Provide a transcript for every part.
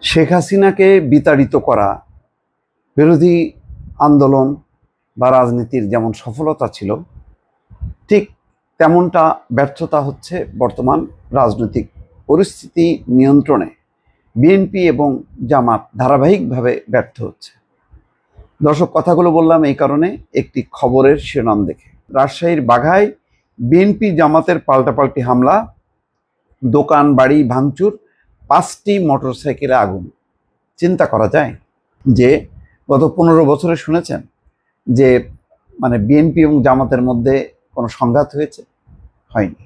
শেখ হাসিনাকে বিতাড়িত করা বিরোধী আন্দোলন বা রাজনীতির যেমন সফলতা ছিল, ঠিক তেমনটা ব্যর্থতা হচ্ছে বর্তমান রাজনৈতিক পরিস্থিতি নিয়ন্ত্রণে বিএনপি এবং জামাত ধারাবাহিকভাবে ব্যর্থ হচ্ছে। দর্শক, কথাগুলো বললাম এই কারণে, একটি খবরের শিরোনাম দেখে। রাজশাহীর বাঘায় বিএনপি জামাতের পাল্টাপাল্টি হামলা, দোকান বাড়ি ভাঙচুর, 5টি মোটরসাইকেলে আগুন। চিন্তা করা যায় যে গত 15 বছরে শুনেছেন যে বিএনপি এবং জামাতের মধ্যে কোনো সংঘাত হয়েছে? হয়নি।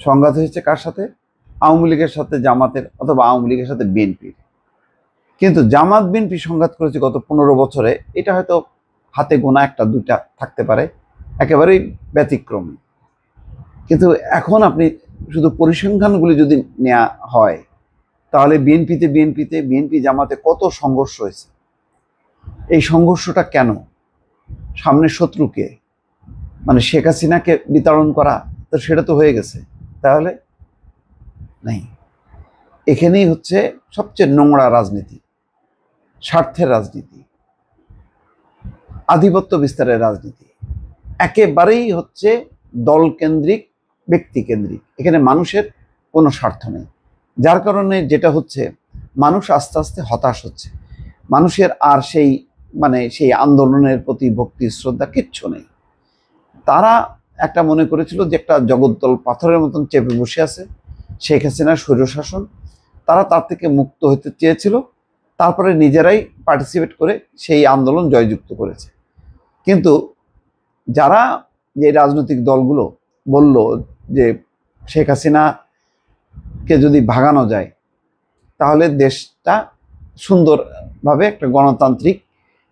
সংঘাত হয়েছে কার সাথে? আওয়ামী লীগের সাথে জামাতের, অথবা আওয়ামী লীগের সাথে বিএনপির। কিন্তু জামাত বিএনপি সংঘাত করেছে গত 15 বছরে, এটা হয়তো হাতে গোনা 1-2টা থাকতে পারে, একেবারেই ব্যতিক্রমী। কিন্তু এখন আপনি শুধু পরিসংখ্যানগুলি যদি নেওয়া হয়, তাহলে বিএনপি জামাতে কত সংঘর্ষ হয়েছে। এই সংঘর্ষটা কেন? সামনের শত্রুকে শেখ হাসিনাকে বিতাড়ন করা, তো সেটা তো হয়ে গেছে, তাহলে নেই। এখানেই হচ্ছে সবচেয়ে নোংরা রাজনীতি, স্বার্থের রাজনীতি, আধিপত্য বিস্তারের রাজনীতি, একেবারেই হচ্ছে দলকেন্দ্রিক, ব্যক্তিকেন্দ্রিক। এখানে মানুষের কোনো স্বার্থ নেই, যার কারণে যেটা হচ্ছে, মানুষ আস্তে আস্তে হতাশ হচ্ছে। মানুষের আর সেই আন্দোলনের প্রতি ভক্তি শ্রদ্ধা কিচ্ছু নেই। তারা একটা মনে করেছিল যে একটা জগদ্দল পাথরের মতন চেপে বসে আছে শেখ হাসিনার স্বৈরশাসন, তারা তার থেকে মুক্ত হতে চেয়েছিল, তারপরে নিজেরাই পার্টিসিপেট করে সেই আন্দোলন জয়যুক্ত করেছে। কিন্তু যারা, যে রাজনৈতিক দলগুলো বলল যে শেখ হাসিনাকে যদি ভাগানো যায় তাহলে দেশটা সুন্দরভাবে একটা গণতান্ত্রিক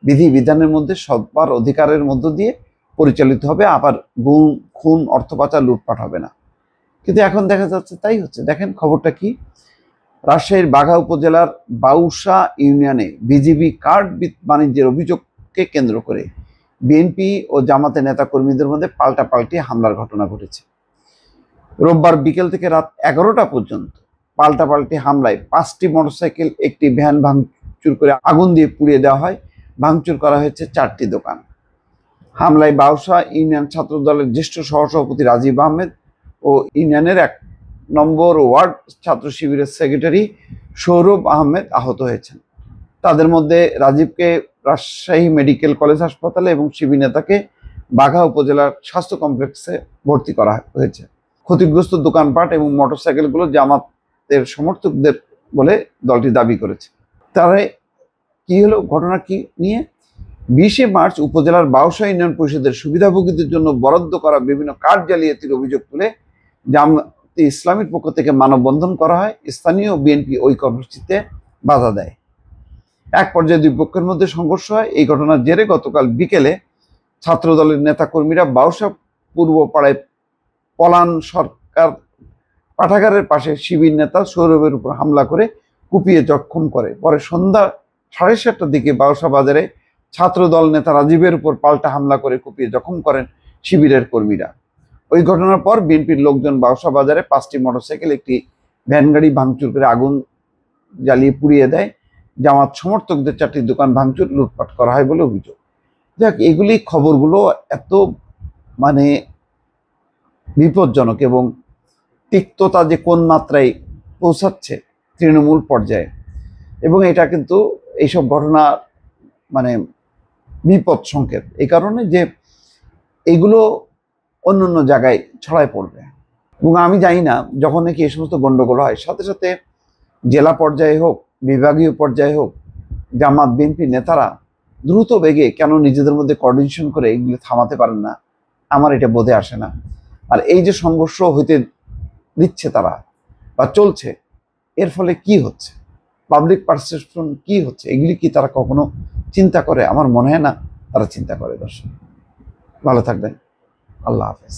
বিধিবিধানের মধ্যে সবার অধিকারের মধ্য দিয়ে পরিচালিত হবে, আবার গুম খুন অর্থ পাচার লুটপাট হবে না। কিন্তু এখন দেখা যাচ্ছে তাই হচ্ছে। দেখেন খবরটা কি, রাজশাহীর বাঘা উপজেলার বাউসা ইউনিয়নে বিজিবি কার্ড বাণিজ্যের অভিযোগকে কেন্দ্র করে বিএনপি ও জামাতের নেতাকর্মীদের মধ্যে পাল্টাপাল্টি হামলার ঘটনা ঘটেছে। রোববার বিকেল থেকে রাত 11টা পর্যন্ত পাল্টাপাল্টি হামলায় 5টি মোটরসাইকেল, একটি ভ্যান ভাঙচুর করে আগুন দিয়ে পুড়িয়ে দেওয়া হয়। ভাঙচুর করা হয়েছে 4টি দোকান। হামলায় বাউসা ইউনিয়ন ছাত্র দলের জ্যেষ্ঠ সহসভাপতি রাজীব আহমেদ ও ইউনিয়নের 1 নম্বর ওয়ার্ড ছাত্র শিবিরের সেক্রেটারি সৌরভ আহমেদ আহত হয়েছেন। তাদের মধ্যে রাজীবকে রাজশাহী মেডিকেল কলেজ হাসপাতালে এবং শিবির নেতাকে বাঘা উপজেলার স্বাস্থ্য কমপ্লেক্সে ভর্তি করা হয়েছে। ক্ষতিগ্রস্ত দোকানপাট এবং মোটরসাইকেলগুলো জামাতের সমর্থকদের বলে দলটি দাবি করেছে। তারা কি হলো, ঘটনা কি নিয়ে? 20 মার্চ উপজেলার বাউসা ইউনিয়ন পরিষদের সুবিধাভোগীদের জন্য বরাদ্দ করা বিভিন্ন কার্ড জালিয়াতির অভিযোগ তুলে জামাতে ইসলামীর পক্ষ থেকে মানববন্ধন করা হয়। স্থানীয় বিএনপি ওই কর্মসূচিতে বাধা দেয়। এক পর্যায়ে দুই পক্ষের মধ্যে সংঘর্ষ হয়। এই ঘটনার জেরে গতকাল বিকেলে ছাত্র দলের নেতাকর্মীরা বাউসা পূর্ব পাড়ায় পলান সরকার পাঠাগারের পাশে শিবির নেতা সৌরভের উপর হামলা করে কুপিয়ে জখম করে। পরে সন্ধ্যা 7:30টার দিকে বাউসা বাজারে ছাত্র দল নেতা রাজীবের উপর পাল্টা হামলা করে কুপিয়ে জখম করেন শিবিরের কর্মীরা। ওই ঘটনার পর বিএনপির লোকজন বাউসা বাজারে 5টি মোটরসাইকেল, একটি ভ্যান গাড়ি ভাঙচুর করে আগুন জ্বালিয়ে পুড়িয়ে দেয়। জামাত সমর্থকদের 4টি দোকান ভাঙচুর, লুটপাট করা হয় বলে অভিযোগ। যাক, এগুলি খবরগুলো এত বিপজ্জনক এবং তিক্ততা যে কোন মাত্রায় পৌঁছাচ্ছে তৃণমূল পর্যায়ে, এবং এটা কিন্তু এইসব ঘটনা বিপদ সংকেত। এই কারণে যে এগুলো অন্য জায়গায় ছড়ায় পড়বে। এবং আমি জানি না, যখন নাকি এই সমস্ত গণ্ডগোল হয়, সাথে সাথে জেলা পর্যায়ে হোক, বিভাগীয় পর্যায়ে হোক, জামাত বিএনপি নেতারা দ্রুত বেগে কেন নিজেদের মধ্যে কোঅর্ডিনেশন করে এগুলো থামাতে পারেন না, আমার এটা বোধে আসে না। আর এই যে সংঘর্ষ হইতে দিচ্ছে তারা বা চলছে, এর ফলে কি হচ্ছে, পাবলিক পারসেপশন কি হচ্ছে, এগুলি কি তারা কখনো চিন্তা করে? আমার মনে হয় না তারা চিন্তা করে। দর্শক, ভালো থাকবেন। আল্লাহ হাফেজ।